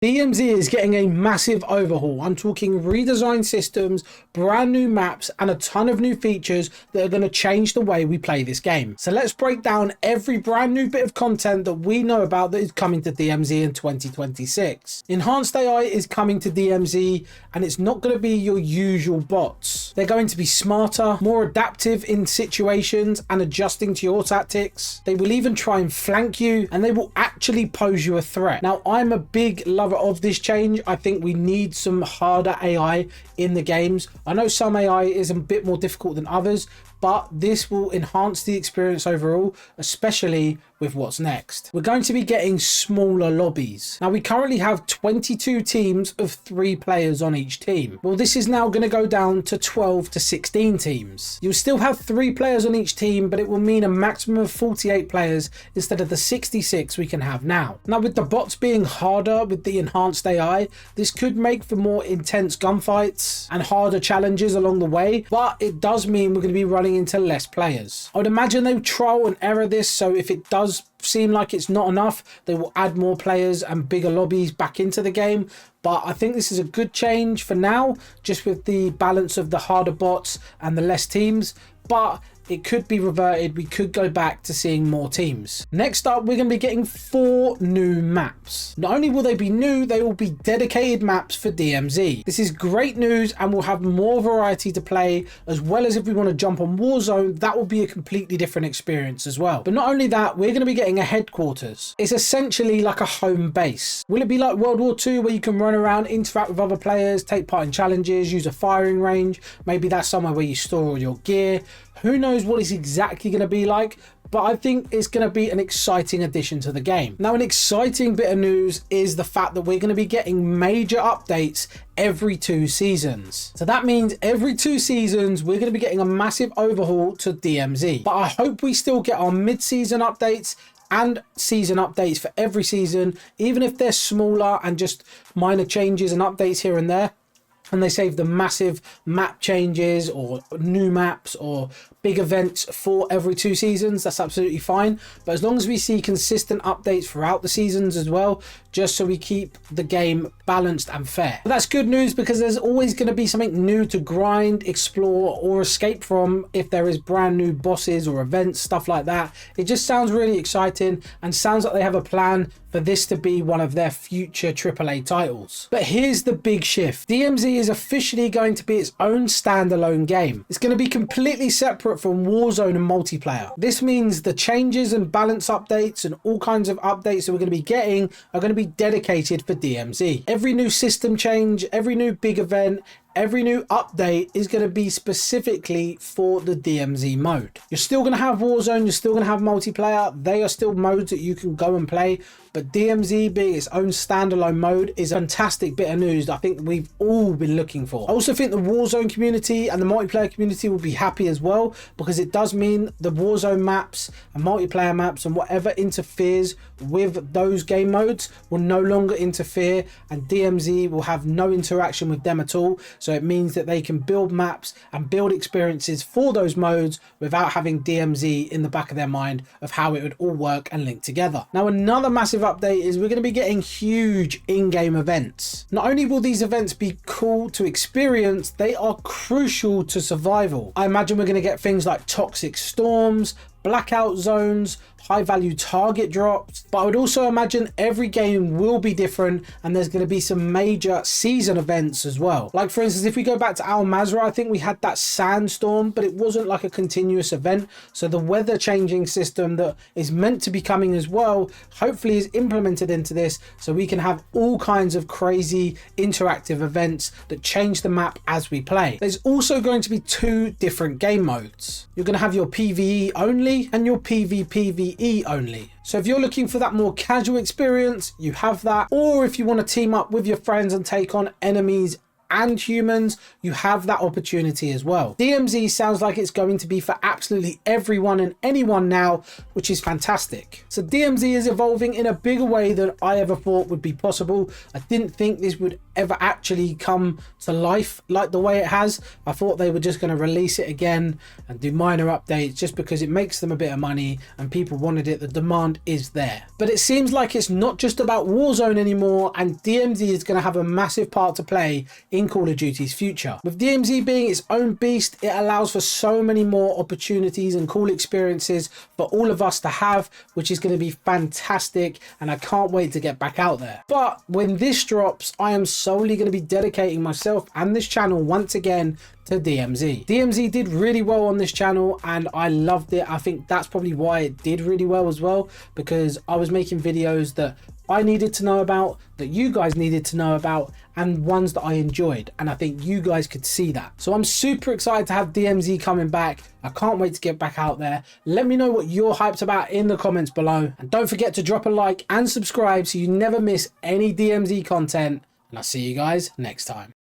DMZ is getting a massive overhaul. I'm talking redesigned systems, brand new maps, and a ton of new features that are going to change the way we play this game. So let's break down every brand new bit of content that we know about that is coming to DMZ in 2026. Enhanced AI is coming to DMZ, and it's not going to be your usual bots. They're going to be smarter, more adaptive in situations and adjusting to your tactics. They will even try and flank you, and they will actually pose you a threat. Now, I'm a big lover of this change. I think we need some harder AI in the games. I know some AI is a bit more difficult than others, but this will enhance the experience overall, especially with what's next. We're going to be getting smaller lobbies. Now, we currently have 22 teams of 3 players on each team. Well, this is now going to go down to 12 to 16 teams. You'll still have 3 players on each team, but it will mean a maximum of 48 players instead of the 66 we can have now. Now, with the bots being harder with the enhanced AI, this could make for more intense gunfights and harder challenges along the way, but it does mean we're going to be running into less players. I would imagine they will trial and error this, so if it does seem like it's not enough, they will add more players and bigger lobbies back into the game. But I think this is a good change for now, just with the balance of the harder bots and the less teams, but it could be reverted. We could go back to seeing more teams. Next up, we're going to be getting 4 new maps. Not only will they be new, they will be dedicated maps for DMZ. This is great news, and we'll have more variety to play, as well as if we want to jump on Warzone, that will be a completely different experience as well. But not only that, we're going to be getting a headquarters. It's essentially like a home base. Will it be like World War II, where you can run around, interact with other players, take part in challenges, use a firing range? Maybe that's somewhere where you store all your gear. Who knows what it's exactly going to be like, but I think it's going to be an exciting addition to the game. Now, an exciting bit of news is the fact that we're going to be getting major updates every 2 seasons. So that means every 2 seasons, we're going to be getting a massive overhaul to DMZ. But I hope we still get our mid-season updates and season updates for every season, even if they're smaller and just minor changes and updates here and there, and they save the massive map changes or new maps or big events for every 2 seasons, that's absolutely fine. But as long as we see consistent updates throughout the seasons as well, just so we keep the game balanced and fair. But that's good news, because there's always going to be something new to grind, explore, or escape from if there is brand new bosses or events, stuff like that. It just sounds really exciting and sounds like they have a plan for this to be one of their future AAA titles. But here's the big shift. DMZ is officially going to be its own standalone game. It's going to be completely separate from Warzone and multiplayer. This means the changes and balance updates and all kinds of updates that we're going to be getting are going to be dedicated for DMZ. Every new system change, every new big event, every new update is going to be specifically for the DMZ mode. You're still going to have Warzone, you're still going to have multiplayer. They are still modes that you can go and play, but DMZ being its own standalone mode is a fantastic bit of news that I think we've all been looking for. I also think the Warzone community and the multiplayer community will be happy as well, because it does mean the Warzone maps and multiplayer maps and whatever interferes with those game modes will no longer interfere, and DMZ will have no interaction with them at all. So it means that they can build maps and build experiences for those modes without having DMZ in the back of their mind of how it would all work and link together. Now, another massive update is we're going to be getting huge in-game events. Not only will these events be cool to experience, they are crucial to survival. I imagine we're going to get things like toxic storms, blackout zones, high value target drops, but I would also imagine every game will be different, and there's going to be some major season events as well. Like, for instance, if we go back to Al Mazrah, I think we had that sandstorm, but it wasn't like a continuous event. So the weather changing system that is meant to be coming as well, hopefully is implemented into this, so we can have all kinds of crazy interactive events that change the map as we play. There's also going to be 2 different game modes. You're going to have your PvE only and your PvPvE only. So if you're looking for that more casual experience, you have that. Or if you want to team up with your friends and take on enemies and humans, you have that opportunity as well. DMZ sounds like it's going to be for absolutely everyone and anyone now, which is fantastic. So DMZ is evolving in a bigger way than I ever thought would be possible. I didn't think this would ever actually come to life like the way it has. I thought they were just going to release it again and do minor updates just because it makes them a bit of money and people wanted it. The demand is there. But it seems like it's not just about Warzone anymore, and DMZ is going to have a massive part to play in Call of Duty's future. With DMZ being its own beast, it allows for so many more opportunities and cool experiences for all of us to have, which is going to be fantastic, and I can't wait to get back out there. But when this drops, I am solely going to be dedicating myself and this channel once again to DMZ. DMZ did really well on this channel and I loved it. I think that's probably why it did really well as well, because I was making videos that I needed to know about, that you guys needed to know about, and ones that I enjoyed, and I think you guys could see that. So I'm super excited to have DMZ coming back. I can't wait to get back out there. Let me know what you're hyped about in the comments below, and don't forget to drop a like and subscribe so you never miss any DMZ content, and I'll see you guys next time.